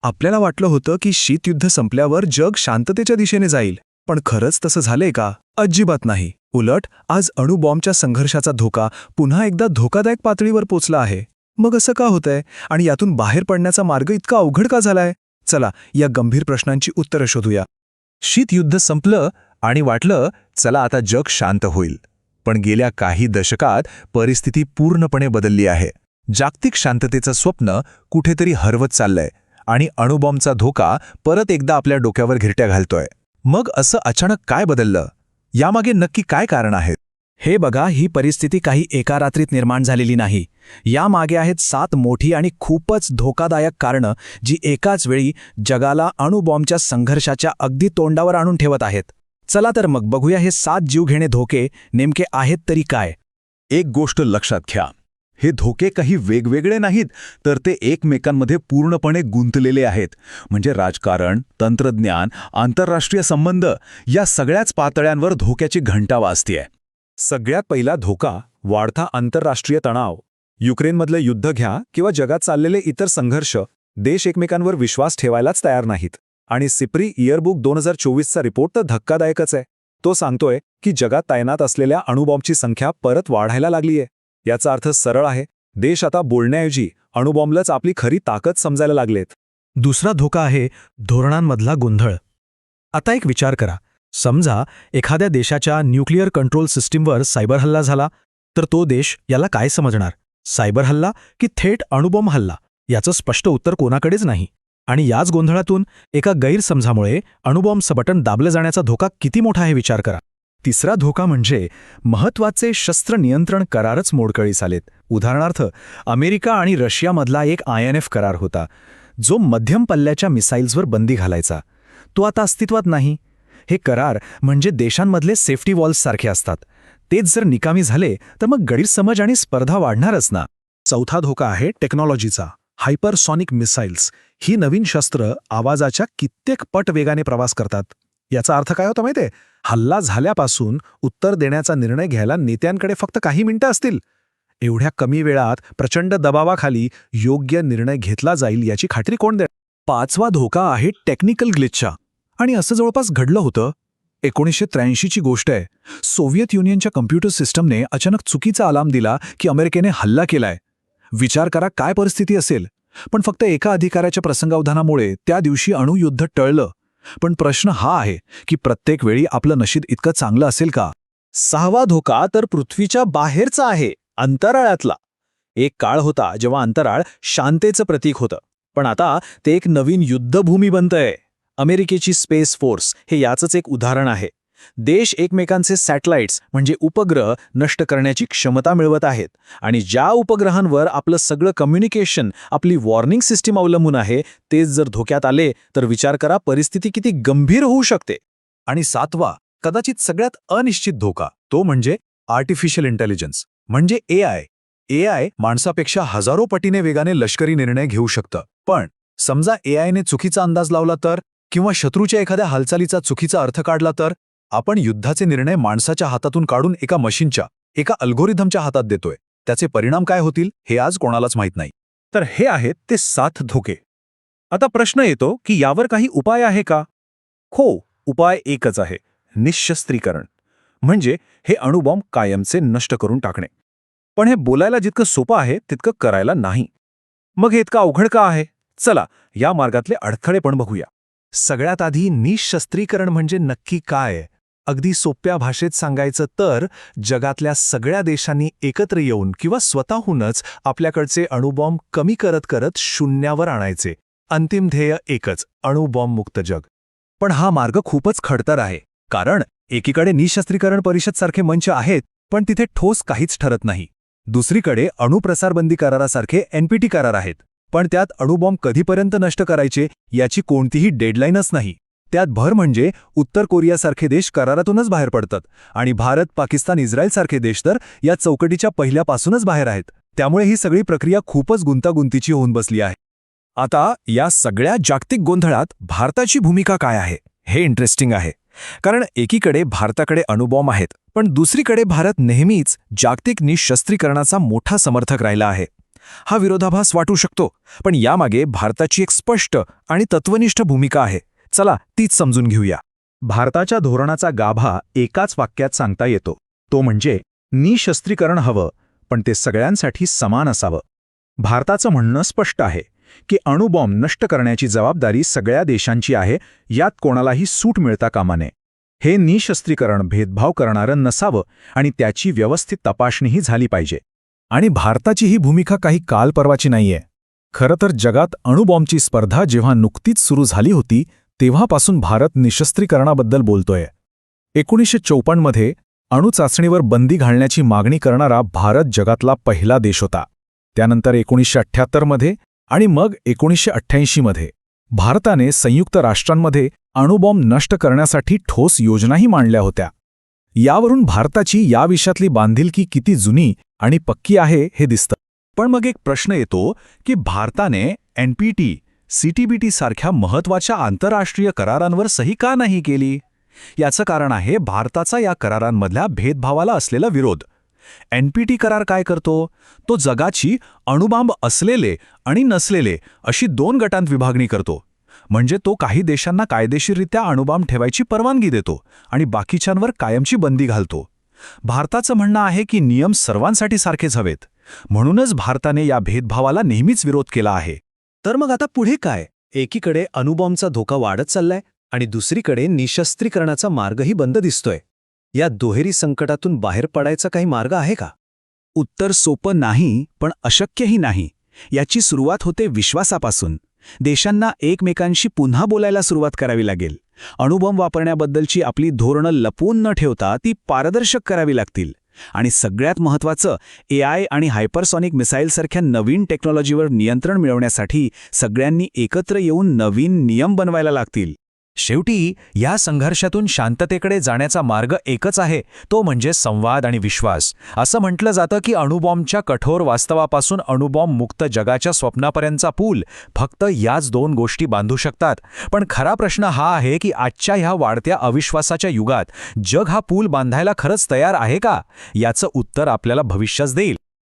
आपल्याला वाटलं होतं की शीतयुद्ध संपल्यावर जग शांततेच्या दिशेने जाईल, पण खरंच तसं झालंय का? अजिबात नाही. उलट आज अणुबॉम्बच्या संघर्षाचा धोका पुन्हा एकदा धोकादायक पातळीवर पोचला आहे. मग असं का होतंय आणि यातून बाहेर पडण्याचा मार्ग इतका अवघड का झालाय? चला या गंभीर प्रश्नांची उत्तरं शोधूया. शीतयुद्ध संपलं आणि वाटलं चला आता जग शांत होईल. पण गेल्या काही दशकात परिस्थिती पूर्णपणे बदलली आहे. जागतिक शांततेचं स्वप्न कुठेतरी हरवत चाललंय आणि अणुबॉम्बचा धोका परत एकदा आपल्या डोक्यावर घिरट्या घालतोय. मग असं अचानक काय बदललं? यामागे नक्की काय कारण आहेत? हे बघा, ही परिस्थिती काही एका रात्रीत निर्माण झालेली नाही. यामागे आहेत 7 मोठी आणि खूपच धोकादायक कारणं, जी एकाच वेळी जगाला अणुबॉम्बच्या संघर्षाच्या अगदी तोंडावर आणून ठेवत आहेत. चला तर मग बघूया हे 7 जीवघेणे धोके नेमके आहेत तरी काय. एक गोष्ट लक्षात घ्या, हे धोके काही वेगवेगळे नाहीत, तर ते एकमेकांमध्ये पूर्णपणे गुंतलेले आहेत. म्हणजे राजकारण, तंत्रज्ञान, आंतरराष्ट्रीय संबंध या सगळ्याच पातळ्यांवर धोक्याची घंटा वाजतेय. सगळ्यात पहिला धोका, वाढता आंतरराष्ट्रीय तणाव. युक्रेनमधलं युद्ध घ्या किंवा जगात चाललेले इतर संघर्ष, देश एकमेकांवर विश्वास ठेवायलाच तयार नाहीत. आणि सिप्री इयरबुक 2024चा रिपोर्ट तर धक्कादायकच आहे. तो सांगतोय की जगात तैनात असलेल्या अणुबॉम्बची संख्या परत वाढायला लागलीय. याचा अर्थ सरळ आहे, देश आता बोलण्याऐवजी अणुबॉम्बलाच आपली खरी ताकद समजायला लागलेत. दुसरा धोका आहे धोरणांमधला गोंधळ. आता एक विचार करा, समजा एखाद्या देशाच्या न्यूक्लिअर कंट्रोल सिस्टीमवर सायबर हल्ला झाला, तर तो देश याला काय समजणार? सायबर हल्ला की थेट अणुबॉम्ब हल्ला? याचं स्पष्ट उत्तर कोणाकडेच नाही. आणि याच गोंधळातून एका गैरसमजामुळे अणुबॉम्बचं बटन दाबलं जाण्याचा धोका किती मोठा आहे विचार करा. तिसरा धोका म्हणजे महत्त्वाचे शस्त्र नियंत्रण करारच मोडकळीस आलेत. उदाहरणार्थ, अमेरिका आणि रशियामधला एक INF करार होता, जो मध्यम पल्ल्याच्या मिसाईल्सवर बंदी घालायचा. तो आता अस्तित्वात नाही. हे करार म्हणजे देशांमधले सेफ्टी वॉल्स सारखे असतात. तेच जर निकामी झाले तर मग गैरसमज आणि स्पर्धा वाढणारच ना. चौथा धोका आहे टेक्नॉलॉजीचा. हायपरसॉनिक मिसाईल्स ही नवीन शस्त्र आवाजाच्या कित्येक पट वेगाने प्रवास करतात. याचा अर्थ काय होता माहितीये? हल्ला झाल्यापासून उत्तर देण्याचा निर्णय घ्यायला नेत्यांकडे फक्त काही मिनिटं असतील. एवढ्या कमी वेळात प्रचंड दबावाखाली योग्य निर्णय घेतला जाईल याची खात्री कोण देणार? पाचवा धोका आहे टेक्निकल ग्लिचचा. आणि असं जवळपास घडलं होतं. 1983ची गोष्ट आहे. सोव्हिएत युनियनच्या कम्प्युटर सिस्टमने अचानक चुकीचा अलार्म दिला की अमेरिकेने हल्ला केलाय. विचार करा काय परिस्थिती असेल. पण फक्त एका अधिकाऱ्याच्या प्रसंगावधानामुळे त्या दिवशी अणुयुद्ध टळलं. पण प्रश्न हा आहे की प्रत्येक वेळी आपलं नशीब इतकं चांगलं असेल का? सहावा धोका तर पृथ्वीच्या बाहेरचा आहे, अंतराळातला. एक काळ होता जेव्हा अंतराळ शांततेचं प्रतीक होतं, पण आता ते एक नवीन युद्धभूमी बनतंय. अमेरिकेची स्पेस फोर्स हे याचंच एक उदाहरण आहे. देश एकमेकांचे सॅटेलाइट्स म्हणजे उपग्रह नष्ट करण्याची क्षमता मिळवत आहेत. आणि ज्या उपग्रहांवर आपलं सगळं कम्युनिकेशन, आपली वॉर्निंग सिस्टीम अवलंबून आहे, तेच जर धोक्यात आले तर विचार करा परिस्थिती किती गंभीर होऊ शकते. आणि सातवा, कदाचित सगळ्यात अनिश्चित धोका, तो म्हणजे आर्टिफिशियल इंटेलिजन्स म्हणजे AI. AI माणसापेक्षा हजारो पटीने वेगाने लष्करी निर्णय घेऊ शकतं. पण समजा AIने चुकीचा अंदाज लावला तर, किंवा शत्रूच्या एखाद्या हालचालीचा चुकीचा अर्थ काढला तर, आपण युद्धाचे निर्णय माणसाच्या हातातून काढून एका मशीनच्या, एका अल्गोरिथमच्या हातात देतोय. त्याचे परिणाम काय होतील हे आज कोणालाच माहीत नाही. तर हे आहेत ते 7 धोके. आता प्रश्न येतो की यावर काही उपाय आहे का? हो, उपाय एकच आहे, निःशस्त्रीकरण. म्हणजे हे अणुबॉम्ब कायमचे नष्ट करून टाकणे. पण हे बोलायला जितकं सोपं आहे तितकं करायला नाही. मग हे इतकं अवघड का आहे? चला या मार्गातले अडथळे पण बघूया. सगळ्यात आधी निःशस्त्रीकरण म्हणजे नक्की काय? अगदी सोप्या भाषेत सांगायचं तर जगातल्या सगळ्या देशांनी एकत्र येऊन किंवा स्वतःहूनच आपल्याकडचे अणुबॉम्ब कमी करत करत शून्यावर आणायचे. अंतिम ध्येय एकच, अणुबॉम्बमुक्त जग. पण हा मार्ग खूपच खडतर आहे. कारण एकीकडे निःशस्त्रीकरण परिषदसारखे मंच आहेत, पण तिथे ठोस काहीच ठरत नाही. दुसरीकडे अणुप्रसारबंदी करारासारखे NPT करार आहेत, पण त्यात अणुबॉम्ब कधीपर्यंत नष्ट करायचे याची कोणतीही डेडलाईनच नाही. त्यात भर म्हणजे उत्तर कोरियासारखे देश करारातूनच बाहेर पडतात आणि भारत, पाकिस्तान, इस्रायलसारखे देश तर या चौकटीच्या पहिल्यापासूनच बाहेर आहेत. त्यामुळे ही सगळी प्रक्रिया खूपच गुंतागुंतीची होऊन बसली आहे. आता या सगळ्या जागतिक गोंधळात भारताची भूमिका काय आहे हे इंटरेस्टिंग आहे. कारण एकीकडे भारताकडे अणुबॉम्ब आहेत, पण दुसरीकडे भारत नेहमीच जागतिक निःशस्त्रीकरणाचा मोठा समर्थक राहिला आहे. हा विरोधाभास वाटू शकतो, पण यामागे भारताची एक स्पष्ट आणि तत्वनिष्ठ भूमिका आहे. चला तीच समजून घेऊया. भारताच्या धोरणाचा गाभा एकाच वाक्यात सांगता येतो. तो म्हणजे निशस्त्रीकरण हवं, पण ते सगळ्यांसाठी समान असावं. भारताचं म्हणणं स्पष्ट आहे की अणुबॉम्ब नष्ट करण्याची जबाबदारी सगळ्या देशांची आहे, यात कोणालाही सूट मिळता कामा नये. हे निशस्त्रीकरण भेदभाव करणारं नसावं आणि त्याची व्यवस्थित तपासणीही झाली पाहिजे. आणि भारताची ही भूमिका काही काल परवाची नाहीये. खरं तर जगात अणुबॉम्बची स्पर्धा जेव्हा नुकतीच सुरू झाली होती, तेव्हापासून भारत निशस्त्रीकरणाबद्दल बोलतोय. 1954 मध्ये अणुचाचणीवर बंदी घालण्याची मागणी करणारा भारत जगातला पहिला देश होता. त्यानंतर 1978 मध्ये आणि मग 1988 मध्ये भारताने संयुक्त राष्ट्रांमध्ये अणुबॉम्ब नष्ट करण्यासाठी ठोस योजनाही मांडल्या होत्या. यावरून भारताची या विषयातली बांधिलकी किती जुनी आणि पक्की आहे हे दिसतं. पण मग एक प्रश्न येतो की भारताने NPT, CTBT सारख्या महत्त्वाच्या आंतरराष्ट्रीय करारांवर सही का नाही केली? याचं कारण आहे भारताचा या करारांमधल्या भेदभावाला असलेला विरोध. NPT करार काय करतो? तो जगाची अणुबॉम्ब असलेले आणि नसलेले अशी 2 गटांत विभागणी करतो. म्हणजे तो काही देशांना कायदेशीररित्या अणुबॉम्ब ठेवायची परवानगी देतो आणि बाकीच्यांवर कायमची बंदी घालतो. भारताचं म्हणणं आहे की नियम सर्वांसाठी सारखेच हवेत. म्हणूनच भारताने या भेदभावाला नेहमीच विरोध केला आहे. तर मग आता पुढे काय? एकीकडे अणुबॉम्बचा धोका वाढत चाललाय आणि दुसरीकडे निशस्त्रीकरणाचा मार्गही बंद दिसतोय. या दुहेरी संकटातून बाहेर पडायचा काही मार्ग आहे का? उत्तर सोपं नाही, पण अशक्यही नाही. याची सुरुवात होते विश्वासापासून. देशांना एकमेकांशी पुन्हा बोलायला सुरुवात करावी लागेल. अणुबॉम्ब वापरण्याबद्दलची आपली धोरणं लपवून न ठेवता ती पारदर्शक करावी लागतील. आणि सगळ्यात महत्त्वाचं, AI आणि हायपरसॉनिक मिसाईलसारख्या नवीन टेक्नॉलॉजीवर नियंत्रण मिळवण्यासाठी सगळ्यांनी एकत्र येऊन नवीन नियम बनवायला लागतील. शेवटी या संघर्षातून शांततेकडे जाण्याचा मार्ग एकच आहे, तो म्हणजे संवाद आणि विश्वास. असं म्हटलं जातं की अणुबॉम्बच्या कठोर वास्तवापासून अणुबॉम्ब मुक्त जगाच्या स्वप्नापर्यंतचा पूल फक्त याच 2 गोष्टी बांधू शकतात. पण खरा प्रश्न हा आहे की आजच्या ह्या वाढत्या अविश्वासाच्या युगात जग हा पूल बांधायला खरंच तयार आहे का? याचं उत्तर आपल्याला भविष्यच देईल.